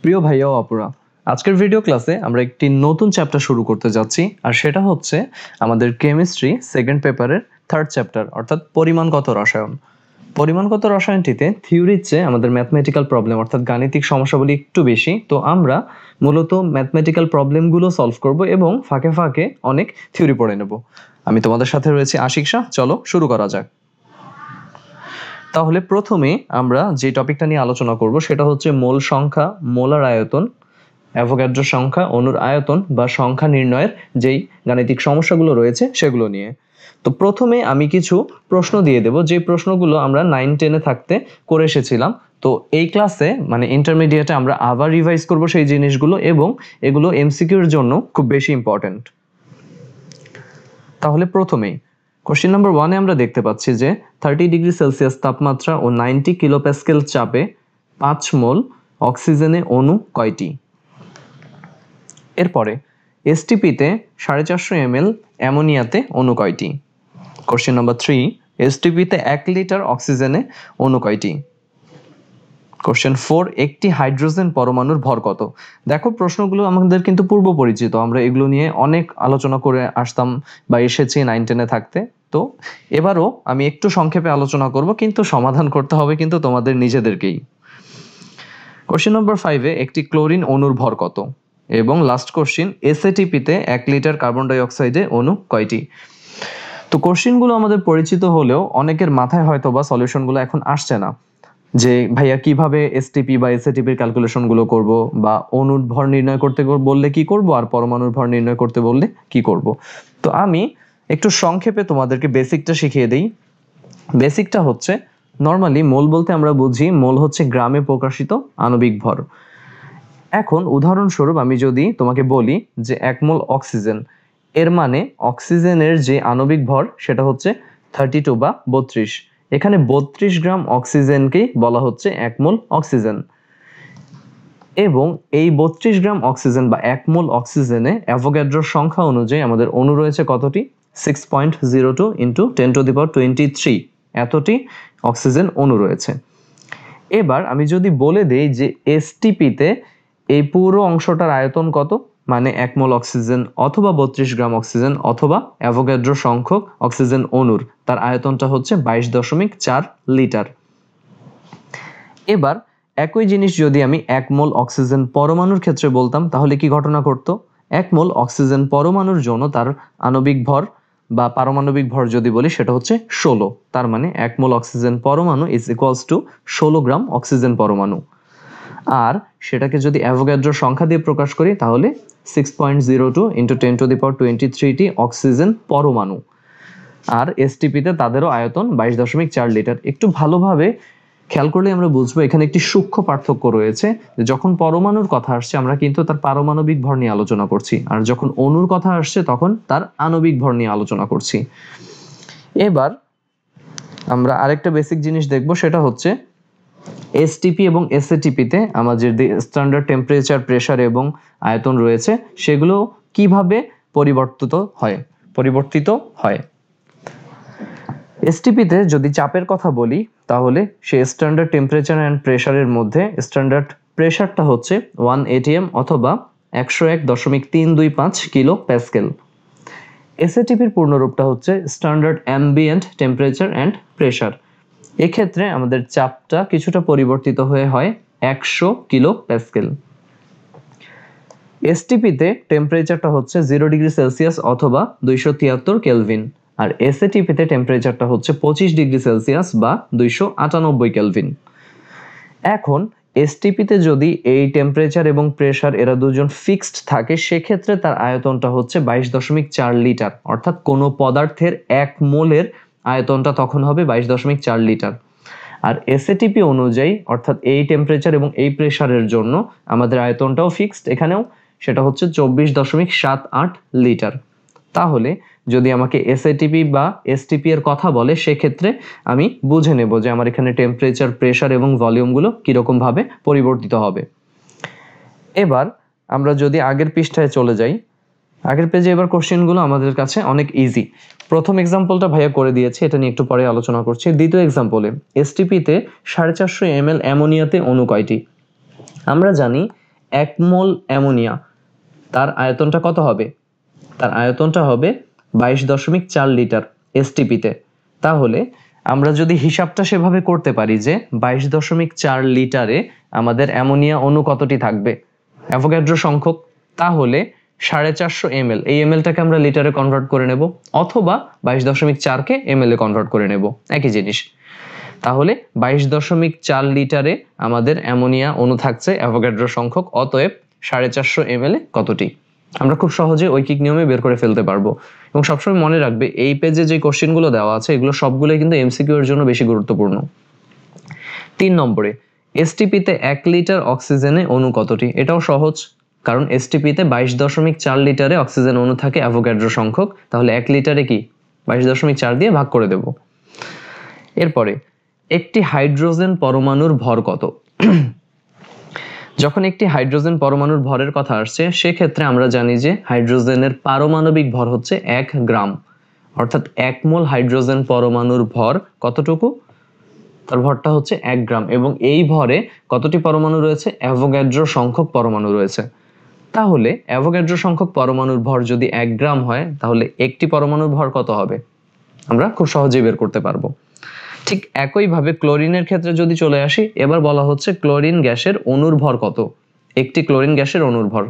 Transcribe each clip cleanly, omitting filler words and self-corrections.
প্রিয় ভাইয়া ও আপুরা, আজকের ভিডিও ক্লাসে আমরা একটি নতুন চ্যাপ্টার শুরু করতে যাচ্ছি, আর সেটা হচ্ছে আমাদের কেমিস্ট্রি সেকেন্ড পেপারের থার্ড চ্যাপ্টার, অর্থাৎ পরিমাণগত রসায়ন। পরিমাণগত রসায়নটিতে থিওরির চেয়ে আমাদের ম্যাথমেটিক্যাল প্রবলেম অর্থাৎ গাণিতিক সমস্যাগুলি একটু বেশি, তো আমরা মূলত ম্যাথমেটিক্যাল প্রবলেমগুলো সলভ করব এবং ফাঁকে ফাঁকে অনেক থিওরি পড়ে নেব। আমি তোমাদের সাথে রয়েছি আশিক শাহ। চলো শুরু করা যাক। তাহলে প্রথমে আমরা যে টপিকটা নিয়ে আলোচনা করব সেটা হচ্ছে মোল সংখ্যা, মোলার আয়তন, অ্যাভোগাড্রো সংখ্যা, অণুর আয়তন বা সংখ্যা নির্ণয়ের যেই গাণিতিক সমস্যাগুলো রয়েছে সেগুলো নিয়ে। তো প্রথমে আমি কিছু প্রশ্ন দিয়ে দেব, যে প্রশ্নগুলো আমরা 9-10-এ থাকতে করে এসেছিলাম। তো এই ক্লাসে মানে ইন্টারমিডিয়েটে আমরা আবার রিভাইজ করব সেই জিনিসগুলো, এবং এগুলো এমসিকিউর জন্য খুব বেশি ইম্পর্ট্যান্ট। তাহলে প্রথমেই কোশ্চেন নাম্বার 1-এ আমরা দেখতে পাচ্ছি যে 30°C তাপমাত্রা ও 90 কিলোপ্যাসকেল চাপে 5 মোল অক্সিজেনে অণু কয়টি? এরপরে এসটিপিতে 450 ml অ্যামোনিয়াতে অণু কয়টি? কোশ্চেন নাম্বার 3, এসটিপিতে 1 লিটার অক্সিজেনে অণু কয়টি? কোশ্চেন 4, একটি হাইড্রোজেন পরমাণুর ভর কত? দেখো, প্রশ্নগুলো আমাদের কিন্তু পূর্ব পরিচিত, আমরা এগুলো নিয়ে অনেক আলোচনা করে আসতাম বা এসেছি 9-10-এ থাকতে। তো এবারও আমি একটু সংক্ষেপে আলোচনা করব, কিন্তু সমাধান করতে হবে কিন্তু তোমাদের নিজেদেরকেই। কোশ্চেন নম্বর 5-এ একটি ক্লোরিন অণুর ভর কত? এবং last question, এসএটিপিতে 1 litre carbon die অক্সাইডে অণু কয়টি? তো কোশ্চেনগুলো আমাদের পরিচিত হলেও অনেকের মাথায় হয়তো বা সলিউশনগুলো এখন আসছে না, যে ভাইয়া কিভাবে এসটিপি বা এসএটিপির ক্যালকুলেশনগুলো করব, বা অণুর ভর নির্ণয় করতে বললে কি করব, আর পরমাণুর ভর নির্ণয় করতে বললে কি করব। তো আমি একটু সংক্ষেপে তোমাদেরকে বেসিকটা শিখিয়ে দেই। বেসিকটা হচ্ছে, নর্মালি মোল বলতে আমরা বুঝি মোল হচ্ছে গ্রামে প্রকাশিত আণবিক ভর। এখন উদাহরণস্বরূপ আমি যদি তোমাকে বলি যে 1 মোল অক্সিজেন, এর মানে অক্সিজেনের যে আণবিক ভর সেটা হচ্ছে 32 বা 32। এখানে 32 গ্রাম অক্সিজেনকেই বলা হচ্ছে 1 মোল অক্সিজেন। এবং এই 32 গ্রাম অক্সিজেন বা 1 মোল অক্সিজেনে অ্যাভোগাড্রোর সংখ্যা অনুযায়ী আমাদের অণু রয়েছে কতটি? 6.02 × 10⁻23 এতটি অক্সিজেন অণু রয়েছে। এবার আমি যদি বলে দেই যে এসটিপিতে এই পুরো অংশটার আয়তন কত, মানে 1 মোল অক্সিজেন অথবা 32 গ্রাম অক্সিজেন অথবা অ্যাভোগাড্রো সংখ্যক অক্সিজেন অণুর তার আয়তনটা হচ্ছে 22.4 লিটার। এবার একই জিনিস যদি আমি 1 মোল অক্সিজেন পরমাণুর ক্ষেত্রে বলতাম, তাহলে কি ঘটনা ঘটতো? 1 মোল অক্সিজেন পরমাণুর জন্য তার আণবিক ভর বা পারমাণবিক ভর যদি বলি সেটা হচ্ছে 16। তার মানে 1 মোল অক্সিজেন পরমাণু is equals to 16 gram oxygen পরমাণু। আর সেটাকে যদি অ্যাভোগাড্রোর সংখ্যা দিয়ে প্রকাশ করি তাহলে 6.02 × 10⁻23টি অক্সিজেন পরমাণু। আর এসটিপিতে তাদেরও আয়তন 22.4 লিটার। একটু ভালোভাবে খেয়াল করলে আমরা বুঝবো এখানে একটি সূক্ষ্ম পার্থক্য রয়েছে। যখন পরমাণুর কথা আসছে আমরা কিন্তু তার পারমাণবিক ভর নিয়ে আলোচনা করছি, আর যখন অণুর কথা আসছে তখন তার আণবিক ভর নিয়ে আলোচনা করছি। এবার আমরা আরেকটা বেসিক জিনিস দেখব, সেটা হচ্ছে এসটিপি এবং এসএটিপিতে আমাদের যে স্ট্যান্ডার্ড টেম্পারেচার, প্রেসার এবং আয়তন রয়েছে সেগুলো কিভাবে পরিবর্তিত হয়। এসটিপিতে যদি চাপের কথা বলি তাহলে সে স্ট্যান্ডার্ড টেম্পারেচার অ্যান্ড প্রেসারের মধ্যে স্ট্যান্ডার্ড প্রেসারটা হচ্ছে 1 atm অথবা 101.325 কিলো প্যাসকেল। এসএটিপির পূর্ণরূপটা হচ্ছে standard ambient temperature and pressure. এক্ষেত্রে আমাদের চাপটা কিছুটা পরিবর্তিত হয়ে হয় 100 কিলো প্যাসকেল। এসটিপিতে টেম্পারেচারটা হচ্ছে 0°C অথবা 273 কেলভিন, আর এসএটিপিতে টেম্পারেচারটা হচ্ছে 25°C বা 298 কেলভিন। এখন এসটিপিতে যদি এই টেম্পারেচার এবং প্রেসার এরা দুজন ফিক্সড থাকে, সেক্ষেত্রে তার আয়তনটা হচ্ছে 22.4 লিটার, অর্থাৎ কোনো পদার্থের 1 মোলের আয়তনটা তখন হবে 22.4 লিটার। আর এসএটিপি অনুযায়ী অর্থাৎ এই টেম্পারেচার এবং এই প্রেসারের জন্য আমাদের আয়তনটাও ফিক্সড এখানেও, সেটা হচ্ছে 24.78 লিটার। তাহলে যদি আমাকে এসএটিপি বা এসটিপি এর কথা বলে সেক্ষেত্রে আমি বুঝে নেব যে আমার এখানে টেম্পারেচার, প্রেসার এবং ভলিউমগুলো কীরকম ভাবে পরিবর্তিত হবে। এবার আমরা যদি আগের পৃষ্ঠায় চলে যাই, আগের পেজে এবার কোশ্চেনগুলো আমাদের কাছে অনেক ইজি। প্রথম এক্সাম্পলটা ভাইয়া করে দিয়েছে, এটা নিয়ে একটু পরে আলোচনা করছি। দ্বিতীয় এক্সাম্পলে এসটিপিতে 450 ml অ্যামোনিয়াতে অণু কয়টি? আমরা জানি 1 মোল অ্যামোনিয়া, তার আয়তনটা কত হবে? তার আয়তনটা হবে 22.4 লিটার এসটিপিতে। তাহলে আমরা যদি হিসাবটা সেভাবে করতে পারি যে 22.4 লিটারে আমাদের অ্যামোনিয়া অণু কতটি থাকবে, অ্যাভোগাড্রো সংখ্যক, তাহলে 450 ml, এই mlটাকে আমরা লিটারে কনভার্ট করে নেব, অথবা 22.4 কে ml এ কনভার্ট করে নেব, একই জিনিস। তাহলে 22.4 লিটারে আমাদের অ্যামোনিয়া অণু থাকছে অ্যাভোগাড্রো সংখ্যক, অতএব 450 ml এ কতটি? আমরা খুব সহজে ঐকিক নিয়মে বের করে ফেলতে পারবো। এবং সবসময় মনে রাখবে এই পেজে যে কোশ্চেনগুলো দেওয়া আছে এগুলো সবগুলোই কিন্তু এমসিকিউ এর জন্য বেশি গুরুত্বপূর্ণ। 3 নম্বরে, এসটিপিতে 1 লিটার অক্সিজেনে অণু কতটি? এটাও সহজ, কারণ এসটিপিতে 22.4 লিটারে অক্সিজেন অণু থাকে অ্যাভোগাড্রো সংখ্যক, তাহলে 1 লিটারে কি 22.4 দিয়ে ভাগ করে দেব। এরপরে, একটি হাইড্রোজেন পরমাণুর ভর কত? যখন একটি হাইড্রোজেন পরমাণুর ভরের কথা আসছে সেক্ষেত্রে আমরা জানি যে হাইড্রোজেনের পারমাণবিক ভর হচ্ছে 1 গ্রাম, অর্থাৎ 1 মোল হাইড্রোজেন পরমাণুর ভর কতটুকু? তার ভরটা হচ্ছে 1 গ্রাম, এবং এই ভরে কতটি পরমাণু রয়েছে? অ্যাভোগাড্রো সংখ্যক পরমাণু রয়েছে। তাহলে অ্যাভোগাড্রো সংখ্যক পরমাণুর ভর যদি 1 গ্রাম হয় তাহলে একটি পরমাণুর ভর কত হবে? আমরা খুব সহজেই বের করতে পারবো। ঠিক একইভাবে ক্লোরিনের ক্ষেত্রে যদি চলে আসি, এবার বলা হচ্ছে ক্লোরিন গ্যাসের অণুর ভর কত? একটি ক্লোরিন গ্যাসের অণুর ভর।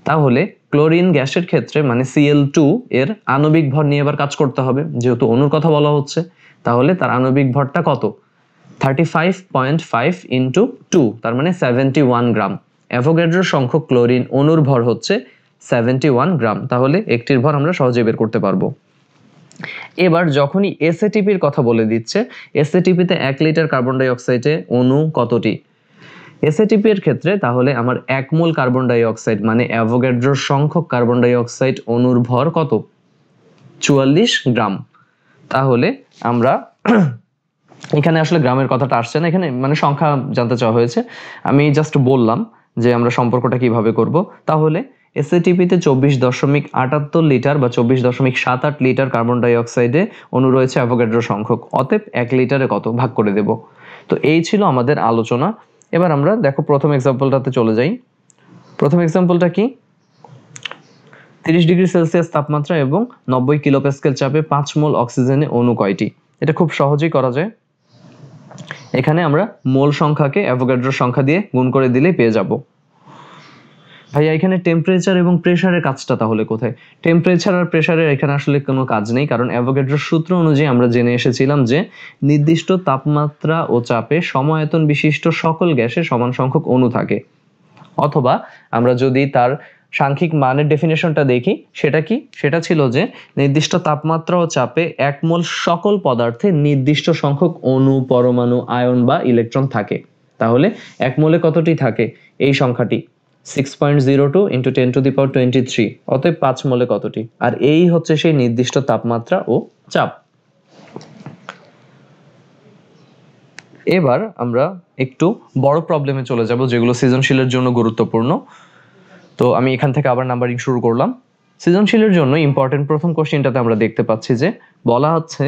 তাহলে ক্লোরিন গ্যাসের ক্ষেত্রে মানে Cl2 এর আণবিক ভর নিয়ে এবার কাজ করতে হবে, যেহেতু অণুর কথা বলা হচ্ছে, তাহলে তার আণবিক ভরটা কত? 35.5 ইন্টু 2, তার মানে 71 গ্রাম। অ্যাভোগাড্রো সংখ্যক ক্লোরিন অণুর ভর হচ্ছে 71 গ্রাম, তাহলে একটির ভর আমরা সহজে বের করতে পারবো। এবার যখনই এসএটিপির কথা বলে দিচ্ছে, এসএটিপিতে 1 লিটার কার্বন ডাই অক্সাইডে অণু কতটি? এসএটিপি এর ক্ষেত্রে তাহলে আমার 1 মোল কার্বন ডাই অক্সাইড মানে অ্যাভোগাড্রো সংখ্যক কার্বন ডাই অক্সাইড অণুর ভর কত? 44 গ্রাম। তাহলে আমরা এখানে আসলে গ্রামের কথাটা আসছে না, এখানে মানে সংখ্যা জানতে চাওয়া হয়েছে, আমি জাস্ট বললাম যে আমরা সম্পর্কটা কিভাবে করব। তাহলে এসএটিপিতে 24.78 লিটার বা 24.78 লিটার কার্বন ডাই অক্সাইডে অণু রয়েছে অ্যাভোগাড্রো সংখ্যক, অতএব 1 লিটারে কত ভাগ করে দেব। তো এই ছিল আমাদের আলোচনা। এবার আমরা দেখো প্রথম এক্সাম্পলটাতে চলে যাই। প্রথম এক্সাম্পলটা কি? 30 ডিগ্রি সেলসিয়াস তাপমাত্রা এবং 90 কিলোপ্যাসকেল চাপে 5 মোল অক্সিজেনে অণু কয়টি? এটা খুব সহজেই করা যায়। এখানে আমরা মোল সংখ্যাকে অ্যাভোগাড্রো সংখ্যা দিয়ে গুণ করে দিলেই পেয়ে যাব। ভাইয়া এখানে টেম্পারেচার এবং প্রেসারের কাজটা তাহলে কোথায়? টেম্পারেচার আর প্রেসারের এখানে আসলে কোনো কাজ নেই, কারণ অ্যাভোগাড্রোর সূত্র অনুযায়ী আমরা জেনে এসেছিলাম যে নির্দিষ্ট তাপমাত্রা ও চাপে সমায়তন বিশিষ্ট সকল গ্যাসে সমান সংখ্যক অণু থাকে। অথবা আমরা যদি তার সাংখ্যিক মানের ডেফিনেশনটা দেখি, সেটা কি? সেটা ছিল যে নির্দিষ্ট তাপমাত্রা ও চাপে 1 মোল সকল পদার্থে নির্দিষ্ট সংখ্যক অণু, পরমাণু, আয়ন বা ইলেকট্রন থাকে। তাহলে 1 মোলে কতটি থাকে? এই সংখ্যাটি 6.02 × 10⁻23, অতএব 5 মোলে কতটি? আর এই হচ্ছে সেই নির্দিষ্ট তাপমাত্রা ও চাপ। এবার আমরা একটু বড় প্রবলেমে চলে যাব, যেগুলো সৃজনশীলের জন্য গুরুত্বপূর্ণ। তো আমি এখান থেকে আবার নাম্বারিং শুরু করলাম। সৃজনশীলের জন্য ইম্পর্টেন্ট প্রথম কোশ্চেনটাতে আমরা দেখতে পাচ্ছি যে বলা হচ্ছে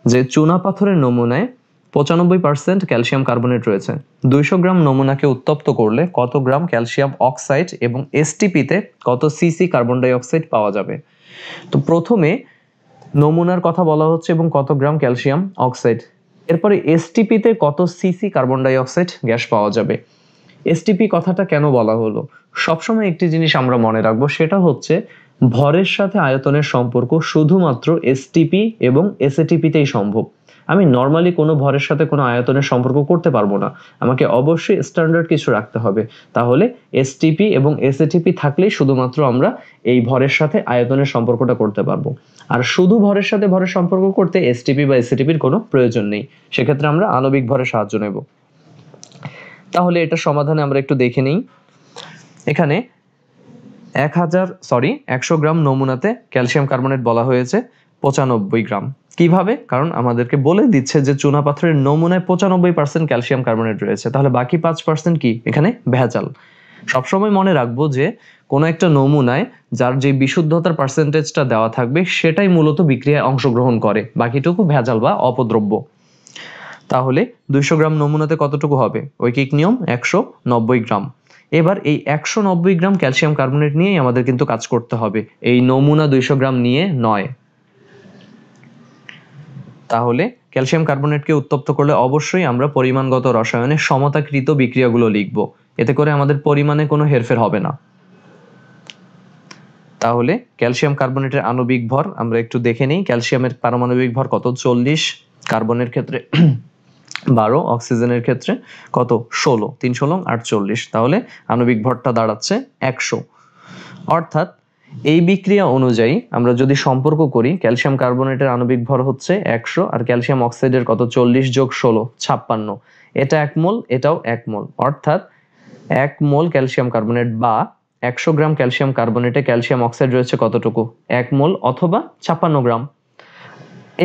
যে চুনা পাথরের নমুনায় 95% ক্যালসিয়াম কার্বনেট রয়েছে। 200 গ্রাম নমুনাকে উত্তপ্ত করলে কত গ্রাম ক্যালসিয়াম অক্সাইড এবং এসটিপিতে কত সিসি কার্বন ডাই অক্সাইড পাওয়া যাবে? তো প্রথমে নমুনার কথা বলা হচ্ছে এবং কত গ্রাম ক্যালসিয়াম অক্সাইড, এরপরে এসটিপিতে কত CC carbon die oxide gas পাওয়া যাবে। এসটিপি কথাটা কেন বলা হলো? সবসময় একটি জিনিস আমরা মনে রাখবো, সেটা হচ্ছে ভরের সাথে আয়তনের সম্পর্ক শুধুমাত্র এসটিপি এবং এসএটিপিতেই সম্ভব। আমি নর্মালি কোনো ভরের সাথে কোনো আয়তনের সম্পর্ক করতে পারবো না, আমাকে অবশ্যই স্ট্যান্ডার্ড কিছু রাখতে হবে। তাহলে এসটিপি এবং এসএটিপি থাকলেই শুধুমাত্র আমরা এই ভরের সাথে আয়তনের সম্পর্কটা করতে পারবো। আর শুধু ভরের সাথে ভরের সম্পর্ক করতে এসটিপি বা এসএটিপির কোনো প্রয়োজন নেই, সেক্ষেত্রে আমরা আণবিক ভরের সাহায্য নেব। তাহলে এটা সমাধানে আমরা একটু দেখে নিই। এখানে 100 গ্রাম নমুনাতে ক্যালসিয়াম কার্বনেট বলা হয়েছে 95 গ্রাম। কিভাবে? কারণ আমাদেরকে বলে দিচ্ছে যে চুনা পাথরের নমুনায় 95% ক্যালসিয়াম কার্বনেট রয়েছে, তাহলে বাকি 5% কি? এখানে ভেজাল। সবসময় মনে রাখবো যে কোনো একটা নমুনায় যার যে বিশুদ্ধতার পার্সেন্টেজটা দেওয়া থাকবে সেটাই মূলত বিক্রিয়ায় অংশগ্রহণ করে, বাকিটুকু ভেজাল বা অপদ্রব্য। তাহলে 200 গ্রাম নমুনাতে কতটুকু হবে? ঐকিক নিয়ম 190 গ্রাম। এবার এই 190 গ্রাম ক্যালসিয়াম কার্বনেট নিয়েই আমাদের কিন্তু কাজ করতে হবে, এই নমুনা 200 গ্রাম নিয়ে নয়। তাহলে ক্যালসিয়াম কার্বনেটকে উত্তপ্ত করলে অবশ্যই আমরা পরিমাণগত রসায়নে সমতাকৃত বিক্রিয়াগুলো লিখব, এতে করে আমাদের পরিমাণে কোনো হেরফের হবে না। তাহলে ক্যালসিয়াম কার্বনেটের আণবিক ভর আমরা একটু দেখে নিই। ক্যালসিয়ামের পারমাণবিক ভর কত? 40, কার্বনের ক্ষেত্রে 12, অক্সিজেনের ক্ষেত্রে কত? 16, 3 16 48। তাহলে আণবিক ভরটা দাঁড়াচ্ছে 100। অর্থাৎ এই বিক্রিয়া অনুযায়ী আমরা যদি সম্পর্ক করি, ক্যালসিয়াম কার্বনেটের আণবিক ভর হচ্ছে 100 আর ক্যালসিয়াম অক্সাইডের কত? 40 যোগ 16 56। এটা 1 মোল, এটাও 1 মোল, অর্থাৎ 1 মোল ক্যালসিয়াম কার্বনেট বা 100 গ্রাম ক্যালসিয়াম কার্বনেটে ক্যালসিয়াম অক্সাইড রয়েছে কতটুকু? 1 মোল অথবা 56 গ্রাম।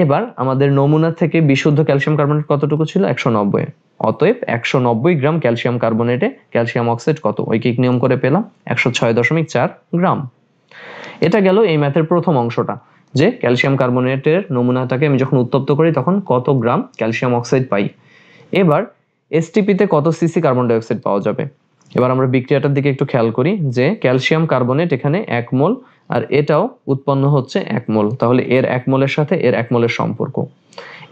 এবার আমাদের নমুনা থেকে বিশুদ্ধ ক্যালসিয়াম কার্বনেট কতটুকু ছিল? 190। অতএব 190 গ্রাম ক্যালসিয়াম কার্বনেটে ক্যালসিয়াম অক্সাইড কত? ঐকিক নিয়ম করে পেলাম 106.4 গ্রাম। এটা গেল এই ম্যাথের প্রথম অংশটা, যে ক্যালসিয়াম কার্বনেটের নমুনাটাকে আমি যখন উত্তপ্ত করি তখন কত গ্রাম ক্যালসিয়াম অক্সাইড পাই। এবার এসটিপিতে কত সিসি কার্বন ডাই অক্সাইড পাওয়া যাবে। এবার আমরা বিক্রিয়াটার দিকে একটু খেয়াল করি, যে ক্যালসিয়াম কার্বনেট এখানে 1 মোল আর এটাও উৎপন্ন হচ্ছে 1 মোল, তাহলে এর 1 মোলের সাথে এর 1 মোলের সম্পর্ক।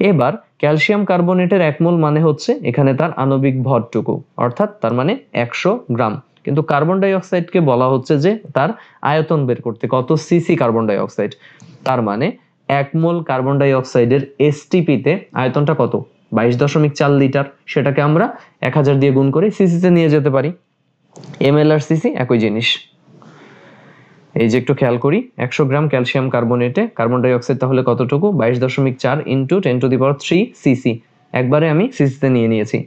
এবার ক্যালসিয়াম কার্বনেটের 1 মোল মানে হচ্ছে এখানে তার আণবিক ভরটুকু, অর্থাৎ তার মানে 100 গ্রাম। কিন্তু কার্বন ডাই অক্সাইডকে বলা হচ্ছে যে তার আয়তন বের করতে, কত সিসি কার্বন ডাই অক্সাইড। তার মানে 1 মোল কার্বন ডাই অক্সাইডের এসটিপিতে আয়তনটা কত? 22.4 লিটার। সেটাকে আমরা 1000 দিয়ে গুণ করে সিসিতে নিয়ে যেতে পারি। এমএল আর সিসি একই জিনিস। এই যে একটু খেয়াল করি, 100 গ্রাম ক্যালসিয়াম কার্বনেটে কার্বন ডাই অক্সাইড তাহলে কতটুকু? 22.4 ইন্টু 10⁻³ সিসি। একবারে আমি সিসিতে নিয়ে নিয়েছি।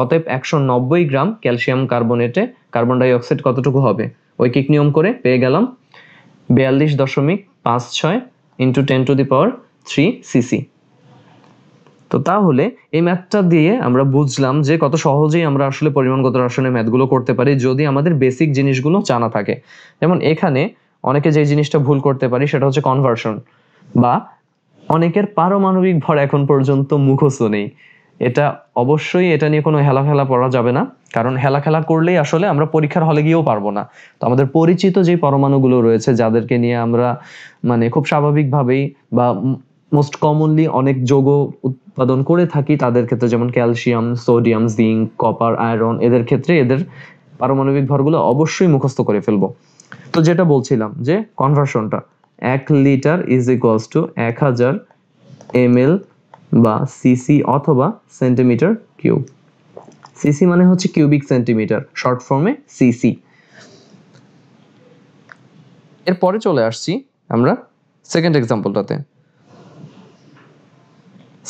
অতএব 190 গ্রাম ক্যালসিয়াম কার্বনেটে কার্বন ডাই অক্সাইড কতটুকু হবে? ঐকিক নিয়ম করে পেয়ে গেলাম 42.56 ইন্টু 10⁻³ সিসি। তো তাহলে এই ম্যাথটা দিয়ে আমরা বুঝলাম যে কত সহজেই আমরা আসলে পরিমাণগত রসায়নের ম্যাথগুলো করতে পারি যদি আমাদের বেসিক জিনিসগুলো জানা থাকে। যেমন এখানে অনেকে যে জিনিসটা ভুল করতে পারি সেটা হচ্ছে কনভার্সন, বা অনেকের পারমাণবিক ভর এখন পর্যন্ত মুখস্থ নেই। এটা অবশ্যই, এটা নিয়ে কোনো হেলাফেলা পড়া যাবে না, কারণ হেলাখেলা করলেই আসলে আমরা পরীক্ষার হলে গিয়েও পারবো না। তো আমাদের পরিচিত যে পরমাণুগুলো রয়েছে যাদেরকে নিয়ে আমরা মানে খুব স্বাভাবিকভাবেই বা মোস্ট কমনলি অনেক যৌগ উৎপাদন করে থাকি, তাদের ক্ষেত্রে যেমন calcium, sodium, zinc, copper, iron, এদের ক্ষেত্রে এদের পারমাণবিক ভরগুলো অবশ্যই মুখস্থ করে ফেলবো। তো যেটা বলছিলাম যে কনভার্সনটা 1 litre is equals to 1000 ml বা সিসি অথবা সেন্টিমিটার কিউব। সিসি মানে হচ্ছে কিউবিক সেন্টিমিটার, শর্ট ফর্মে সিসি। এরপরে চলে আসছি আমরা সেকেন্ড এক্সাম্পলটাতে।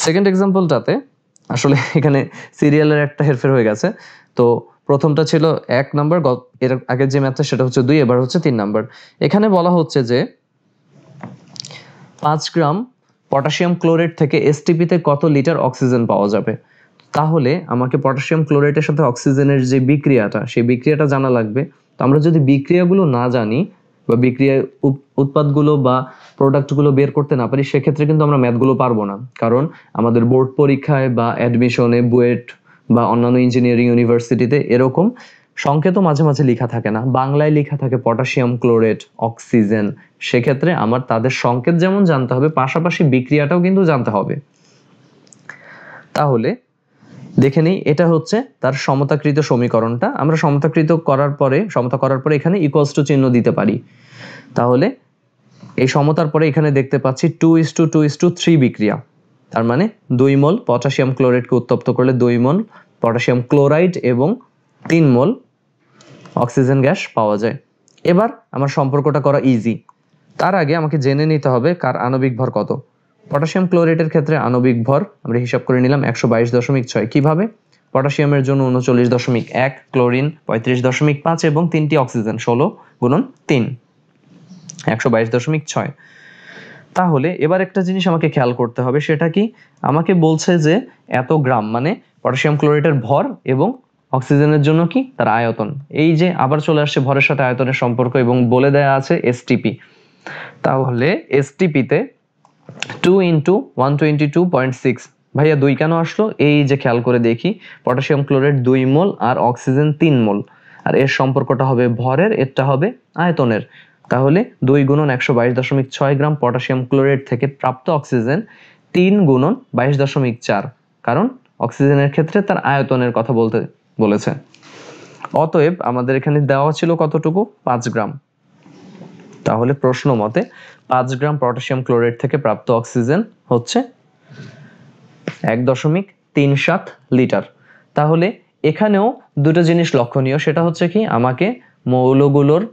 সেকেন্ড এক্সাম্পলটাতে আসলে এখানে সিরিয়ালের একটা হেরফের হয়ে গেছে। তো প্রথমটা ছিল 1 নাম্বার, এর আগের যে ম্যাথটা সেটা হচ্ছে 2, এবার হচ্ছে 3 নাম্বার। এখানে বলা হচ্ছে যে 5 গ্রাম পটাশিয়াম ক্লোরেট থেকে এসটিপিতে কত লিটার অক্সিজেন পাওয়া যাবে। তাহলে আমাকে পটাশিয়াম ক্লোরেটের সাথে অক্সিজেনের যে বিক্রিয়াটা, সেই বিক্রিয়াটা জানা লাগবে। তো আমরা যদি বিক্রিয়াগুলো না জানি বা বিক্রিয়া উৎপাদগুলো বা প্রোডাক্টগুলো বের করতে না পারি, সেক্ষেত্রে কিন্তু আমরা ম্যাথগুলো পারবো না। কারণ আমাদের বোর্ড পরীক্ষায় বা অ্যাডমিশনে, বুয়েট বা অন্যান্য ইঞ্জিনিয়ারিং ইউনিভার্সিটিতে এরকম সংকেতও মাঝে মাঝে লেখা থাকে না, বাংলায় লেখা থাকে পটাশিয়াম ক্লোরেট, অক্সিজেন। সেক্ষেত্রে আমার তাদের সংকেত যেমন জানতে হবে, পাশাপাশি বিক্রিয়াটাও কিন্তু জানতে হবে। তাহলে দেখে নিই, এটা হচ্ছে তার সমতাকৃত সমীকরণটা। আমরা সমতা করার পরে এখানে ইকুয়ালস টু চিহ্ন দিতে পারি। তাহলে এই সমতার পরে এখানে দেখতে পাচ্ছি 2:2:3 বিক্রিয়া। তার মানে 2 মোল পটাশিয়াম ক্লোরাইডকে উত্তপ্ত করলে 2 মোল পটাশিয়াম ক্লোরাইড এবং 3 মোল অক্সিজেন গ্যাস পাওয়া যায়। এবার আমার সম্পর্কটা করা ইজি। তার আগে আমাকে জেনে নিতে হবে কার আণবিক ভর কত। পটাশিয়াম ক্লোরাইডের ক্ষেত্রে আণবিক ভর আমরা হিসাব করে নিলাম 122.6। কিভাবে? পটাশিয়ামের জন্য 39.1, ক্লোরিন 35.5 এবং 3টি অক্সিজেন 16 গুণন 3, 122.6। তাহলে এবার একটা জিনিস আমাকে খেয়াল করতে হবে, সেটা কি? আমাকে বলছে যে এত গ্রাম মানে পটাশিয়াম ক্লোরাইডের ভর এবং অক্সিজেনের জন্য কি তার আয়তন। এই যে আবার চলে আসছে ভরের সাথে আয়তনের সম্পর্ক এবং বলে দেয়া আছে এসটিপি। তাহলে এসটিপিতে 2 × 122.6। ভাইয়া 2 কেন আসলো? এই যে খেয়াল করে দেখি, পটাশিয়াম ক্লোরাইড 2 মোল আর অক্সিজেন 3 মোল। আর এর সম্পর্কটা হবে ভরের, এরটা হবে আয়তনের। তাহলে 2 গুণন 122.6 গ্রাম পটাশিয়াম ক্লোরাইড থেকে প্রাপ্ত অক্সিজেন 3 গুণন 22.4, কারণ অক্সিজেনের ক্ষেত্রে তার আয়তনের কথা বলতে বলেছে। অতএব আমাদের এখানে দেওয়া ছিল কতটুকু? 5 গ্রাম। তাহলে প্রশ্ন মতে 5 গ্রাম পটাশিয়াম ক্লোরাইড থেকে প্রাপ্ত অক্সিজেন হচ্ছে 1.37 লিটার। তাহলে এখানেও দুটো জিনিস লক্ষণীয়, সেটা হচ্ছে কি, আমাকে মৌলগুলোর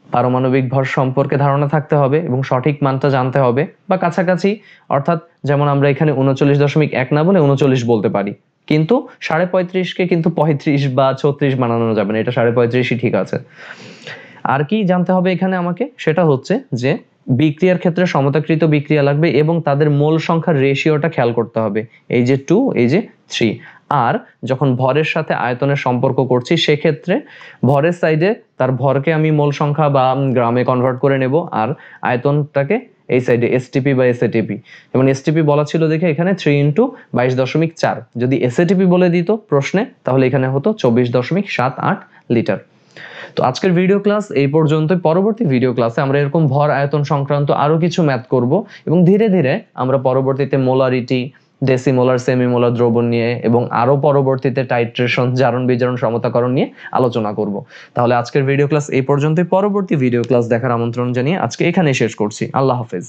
পারমাণবিক ভর সম্পর্কে ধারণা থাকতে হবে এবং সঠিক মানটা জানতে হবে বা কাছাকাছি, অর্থাৎ যেমন আমরা এখানে 39.1 না বলে 39 বলতে পারি, কিন্তু 35.5কে কিন্তু 35 বা 36 বানানো যাবে না, এটা 35.5ই ঠিক আছে। আর কি জানতে হবে এখানে আমাকে, সেটা হচ্ছে যে বিক্রিয়ার ক্ষেত্রে সমতাকৃত বিক্রিয়া লাগবে এবং তাদের মোল সংখ্যার রেশিওটা খেয়াল করতে হবে, এই যে 2, এই যে 3। আর যখন ভরের সাথে আয়তনের সম্পর্ক করছি সেক্ষেত্রে ভরের সাইডে তার ভরকে আমি মোল সংখ্যা বা গ্রামে কনভার্ট করে নেব, আর আয়তনটাকে এই সাইডে এসটিপি বা এসএটিপি, যেমন এসটিপি বলা ছিল দেখে এখানে 3 × 22.4, যদি এসএটিপি বলে দিত প্রশ্নে তাহলে এখানে হতো 24.78 লিটার। তো আজকের ভিডিও ক্লাস এই পর্যন্তই। পরবর্তী ভিডিও ক্লাসে আমরা এরকম ভর আয়তন সংক্রান্ত আরো কিছু ম্যাথ করব এবং ধীরে ধীরে আমরা পরবর্তীতে মোলারিটি, ডেসিমোলার, সেমিমোলার দ্রবণ নিয়ে এবং আরো পরবর্তীতে টাইট্রেশন, জারণ বিজারণ, সমতাকরণ নিয়ে আলোচনা করব। তাহলে আজকের ভিডিও ক্লাস এই পর্যন্তই। পরবর্তী ভিডিও ক্লাস দেখার আমন্ত্রণ জানিয়ে আজকে এখানেই শেষ করছি। আল্লাহ হাফেজ।